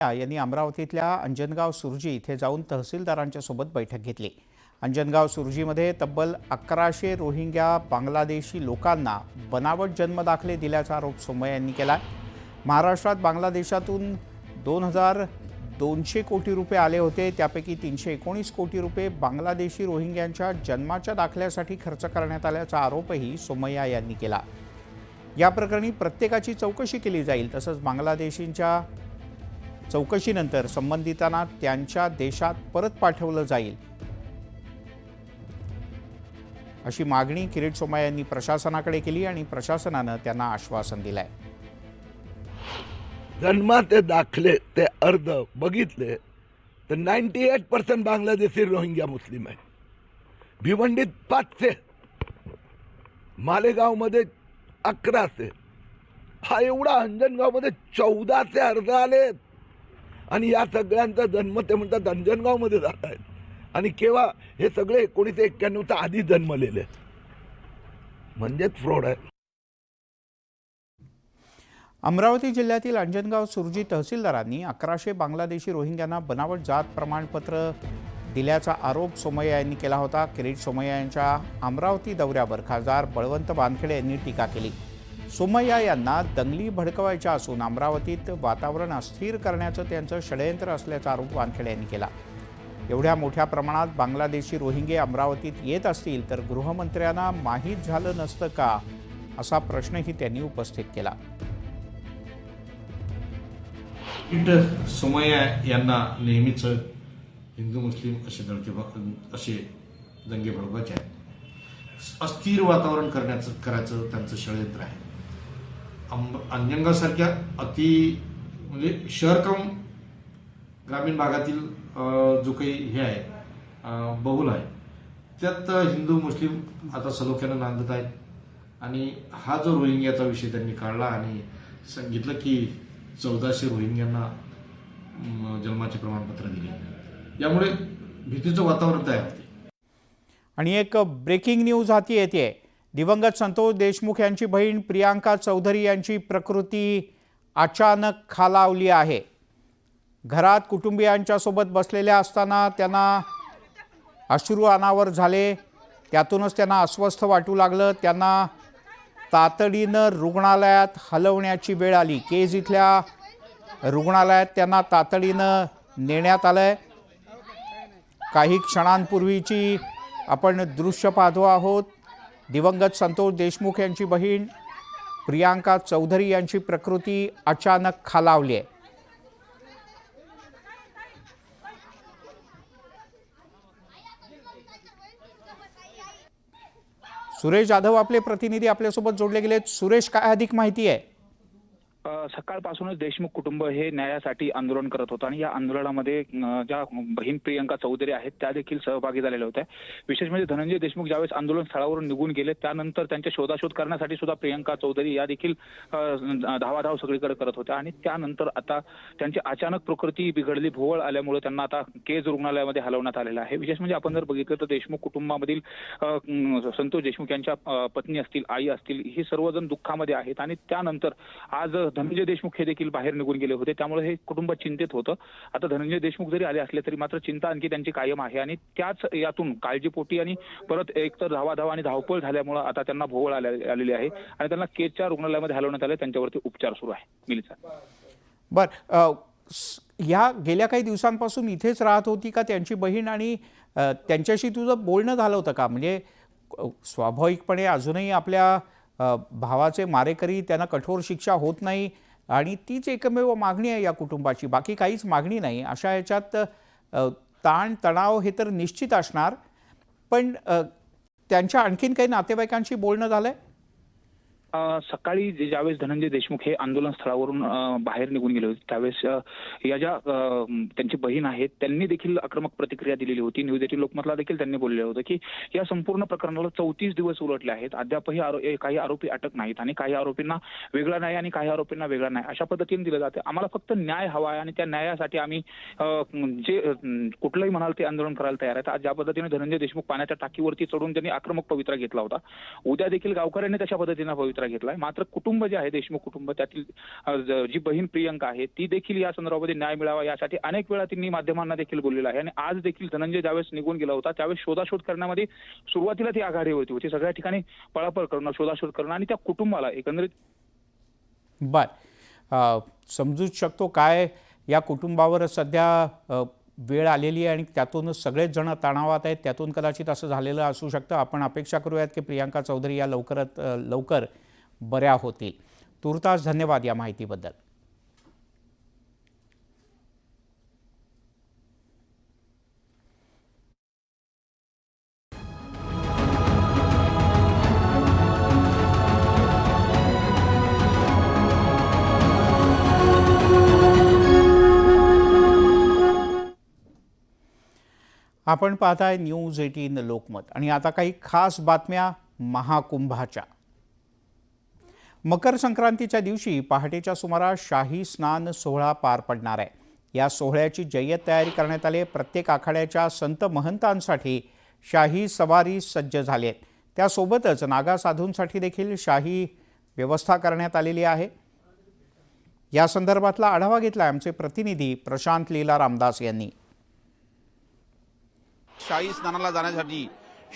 यांनी अमरावतीतल्या अंजनगाव सुरजी इथे जाऊन तहसीलदारांच्या सोबत बैठक घेतली। अंजनगाव सुरजीमध्ये तब्बल 1100 रोहिंग्या बांगलादेशी लोकांना बनावट जन्मदाखले दिल्याचा आरोप सोमय्या यांनी केला। महाराष्ट्रात बांगलादेशातून 2200 कोटी रुपये आले होते, त्यापैकी 319 कोटी रुपये बांगलादेशी रोहिंग्यांच्या जन्माच्या दाखल्यासाठी खर्च करण्यात आल्याचा आरोपही सोमय्या यांनी केला। या प्रकरणी प्रत्येकाची चौकशी केली जाईल, तसंच बांगलादेशींच्या चौकशीनंतर संबंधितांना त्यांच्या देशात परत पाठवलं जाईल, अशी मागणी किरीट सोमय्या यांनी प्रशासनाकडे केली आणि प्रशासनानं त्यांना आश्वासन दिलंय। जन्माचे दाखले ते अर्ध बघितले तर 98% बांगलादेशी रोहिंग्या मुस्लिम आहे। भिवंडीत 500, मालेगावमध्ये 1100, हा एवढा अंजनगावमध्ये 1400 अर्ज आले आणि या सगळ्यांचा जन्म ते म्हणतात अंजनगावमध्ये झाला आहे आणि केव्हा हे सगळे 1991च्या आधी जन्मलेले, म्हणजेच फ्रॉड आहे। अमरावती जिल्ह्यातील अंजनगाव सुरजी तहसीलदारांनी 1100 बांगलादेशी रोहिंग्यांना बनावट जात प्रमाणपत्र दिल्याचा आरोप सोमय्या यांनी केला होता। किरीट सोमय्या यांच्या अमरावती दौऱ्यावर खासदार बळवंत वानखेडे यांनी टीका केली। सोमय्या यांना दंगली भडकवायच्या असून अमरावतीत वातावरण अस्थिर करण्याचं त्यांचं षडयंत्र असल्याचा आरोप वानखेडे यांनी केला। एवढ्या मोठ्या प्रमाणात बांगलादेशी रोहिंगे अमरावतीत येत असतील तर गृहमंत्र्यांना माहीत झालं नसतं का, असा प्रश्नही त्यांनी उपस्थित केला। सोमय्या यांना नेहमीच हिंदू मुस्लिम असे दंगे भडकवायचे आहेत, अस्थिर वातावरण करायचं त्यांचं षडयंत्र आहे। अंजनगावसारख्या म्हणजे शहर कम ग्रामीण भागातील जो काही हे आहे बहुल आहे, त्यात हिंदू मुस्लिम आता सलोख्यानं नांदत आहेत आणि हा जो रोहिंग्याचा विषय त्यांनी काढला आणि सांगितलं की 1400 रोहिंग्यांना जन्माचे प्रमाणपत्र दिले, यामुळे भीतीचं वातावरण तयार होते। आणि एक ब्रेकिंग न्यूज हाती येते। दिवंगत संतोष देशमुख यांची बहीण प्रियांका चौधरी यांची प्रकृती अचानक खालावली आहे। घरात कुटुंबियांच्या सोबत बसलेल्या असताना त्यांना अश्रू अनावर झाले, त्यातूनच त्यांना अस्वस्थ वाटू लागलं। त्यांना तातडीनं रुग्णालयात हलवण्याची वेळ आली। केज इथल्या रुग्णालयात त्यांना तातडीनं नेण्यात आलंय। काही क्षणांपूर्वीची आपण दृश्य पाहतो आहोत। दिवंगत संतोष देशमुख यांची बहीण प्रियांका चौधरी यांची प्रकृती अचानक खालावली आहे। सुरेश जाधव आपले प्रतिनिधी आपल्यासोबत जोडले गेलेत। सुरेश, काय अधिक माहिती आहे? सकाळपासूनच देशमुख कुटुंब हे न्यायासाठी आंदोलन करत होतं आणि या आंदोलनामध्ये ज्या बहीण प्रियंका चौधरी आहेत त्या देखील सहभागी झालेल्या होत्या। विशेष म्हणजे धनंजय देशमुख ज्यावेळेस आंदोलन स्थळावरून निघून गेले त्यानंतर त्यांच्या शोधाशोध करण्यासाठी सुद्धा प्रियंका चौधरी या देखील धावाधाव सगळीकडे करत होत्या आणि त्यानंतर आता त्यांची अचानक प्रकृती बिघडली, भोवळ आल्यामुळे त्यांना आता केज रुग्णालयामध्ये हलवण्यात आलेलं आहे। विशेष म्हणजे आपण जर बघितलं तर देशमुख कुटुंबामधील संतोष देशमुख यांच्या पत्नी असतील, आई असतील, ही सर्वजण दुःखामध्ये आहेत आणि त्यानंतर आज धनंजय देशमुख हे देखील बाहेर निघून गेले होते, त्यामुळे हे कुटुंब चिंतित होतं। आता धनंजय देशमुख जरी आले असले तरी मात्र चिंता आणखी त्यांची कायम आहे आणि त्याच यातून काळजीपोटी आणि परत एकतर धावाधाव आणि धावपळ झाल्यामुळे आता त्यांना भोवळ आलेली आहे आणि त्यांना केजच्या रुग्णालयामध्ये हलवण्यात आले, त्यांच्यावरती उपचार सुरू आहे। मिलिंद या गेल्या काही दिवसांपासून इथेच राहत होती का त्यांची बहीण आणि त्यांच्याशी तुझं बोलणं झालं होतं का? म्हणजे स्वाभाविकपणे अजूनही आपल्या भावाचे मारेकरी त्यांना कठोर शिक्षा होत नाही आणि तीच एकमेव मागणी आहे या कुटुंबाची, बाकी काहीच मागणी नाही। अशा ह्याच्यात ताण तणाव हे तर निश्चित असणार, पण त्यांच्या आणखीन काही नातेवाईकांशी बोलणं झालंय? सकाळी ज्यावेळेस धनंजय देशमुख हे आंदोलन स्थळावरून बाहेर निघून गेले होते त्यावेळेस या ज्या त्यांची बहीण आहेत त्यांनी देखील आक्रमक प्रतिक्रिया दिलेली होती। न्यूज 18 लोकमतला देखील त्यांनी बोलले होते की या संपूर्ण प्रकरणाला 34 दिवस उलटले आहेत, अद्यापही काही आरोपी अटक नाहीत आणि काही आरोपींना वेगळा न्याय आणि काही आरोपींना वेगळा न्याय अशा पद्धतीने दिलं जाते। आम्हाला फक्त न्याय हवा आहे आणि त्या न्यायासाठी आम्ही जे कुठलंही म्हणाल ते आंदोलन करायला तयार आहेत। आज ज्या पद्धतीने धनंजय देशमुख पाण्याच्या टाकीवरती चढून त्यांनी आक्रमक पवित्रा घेतला होता, उद्या देखील गावकऱ्यांनी तशा पद्धतीने पवित्रा पवित्रा घेतलाय. मात्र कुटुंब जे आहे देशमुख कुटुंब त्यातील जी बहीण प्रियंका आहे ती देखील या संदर्भामध्ये न्याय मिळावा यासाठी अनेक वेळा त्यांनी माध्यमांना देखील बोललेलं आहे. आणि आज देखील धनंजय ज्यावेळेस निघून गेला होता त्यावेळेस शोधाशोध करण्यामध्ये सुरुवातीला ती आघाडीवरती होती, सगळ्या ठिकाणी पळापळ करणं, शोधाशोध करणं आणि त्या कुटुंबाला एकंदरीत समजूच शकतो काय या कुटुंबावर सध्या वेळ आलेली आहे आणि त्यातून सगळेच जण तणावात आहेत. त्यातून कदाचित असं झालेलं असू शकतं. आपण अपेक्षा करूयात की प्रियांका चौधरी या लवकरात लवकर बऱ्या होतील. तुर्तास धन्यवाद या माहितीबद्दल. आपण पाहताय न्यूज 18 लोकमत आणि आता काही खास बातम्या महाकुंभाच्या. मकर संक्रांतीच्या दिवशी पहाटेच्या सुमारास शाही स्नान सोहळा पार पडणार आहे. या सोहळ्याची जय्यत तयारी करण्यात आली. प्रत्येक आखाड्याच्या संत महंतांसाठी शाही सवारी सज्ज झाली आहेत. त्यासोबतच नागा साधूंसाठी देखील शाही व्यवस्था करण्यात आलेली आहे. या संदर्भातला आढावा घेतला आमचे प्रतिनिधी प्रशांत लीला रामदास यांनी. शाही स्नानाला जाण्यासाठी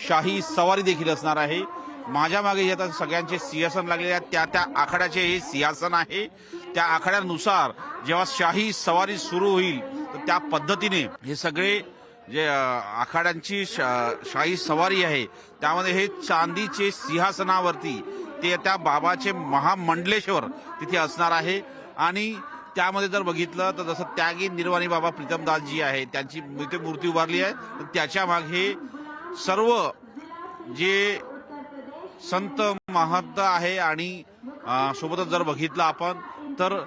शाही सवारी देखील असणार आहे. माझ्या मागे आता सगळ्यांचे सिंहासन लागलेले आहेत. त्या आखाड्याचे हे सिंहासन आहे. त्या आखाड्यानुसार जेव्हा शाही सवारी सुरू होईल तर त्या पद्धतीने हे सगळे जे आखाड्यांची शाही सवारी आहे त्यामध्ये हे चांदीचे सिंहासनावरती ते त्या बाबाचे महामंडलेश्वर तिथे असणार आहे. आणि त्यामध्ये जर बघितलं तर जसं त्यागी निर्वाणी बाबा प्रीतमदासजी आहे त्यांची इथे मूर्ती उभारली आहे. तर त्याच्या मागे सर्व जे संत महंत आहे आणि सोबतच जर बघितलं आपण तर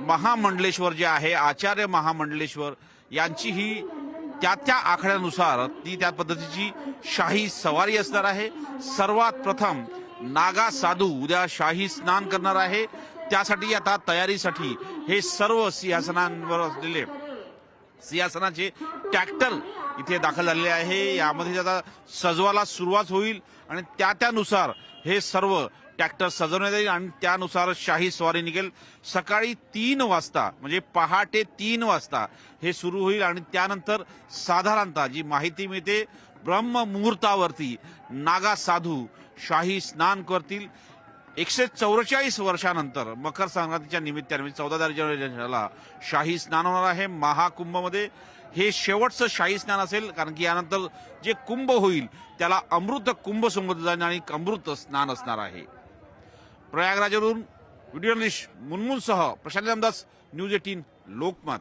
महामंडलेश्वर जे आहे आचार्य महामंडलेश्वर यांची ही त्या आखाड्यानुसार ती त्या पद्धतीची शाही सवारी असणार आहे. सर्वात प्रथम नागा साधू उद्या शाही स्नान करणार आहे. त्यासाठी आता तयारीसाठी हे सर्व सिंहासनांवर असलेले सिंहासनाचे ट्रॅक्टर इथे दाखल झालेले आहे. यामध्ये आता सजवायला सुरुवात होईल आणि त्यानुसार हे सर्व ट्रॅक्टर सजवण्यात येईल आणि त्यानुसार शाही सवारी निघेल. सकाळी 3 वाजता म्हणजे पहाटे 3 वाजता हे सुरू होईल आणि त्यानंतर साधारणतः जी माहिती मिळते ब्रह्ममुहूर्तावरती नागा साधू शाही स्नान करतील. 144 वर्षानंतर मकर संक्रांतीच्या निमित्ताने 14 जानेवारीला शाही स्नान होणार आहे. महाकुंभमध्ये हे शेवटचं शाही स्नान असेल कारण की यानंतर जे कुंभ होईल त्याला अमृत कुंभ संबोधलं जाईल आणि अमृत स्नान असणार आहे. प्रयागराजवरून व्हिडिओ जर्नलिस्ट मुनमुनसह प्रशांत रामदास, न्यूज 18 लोकमत.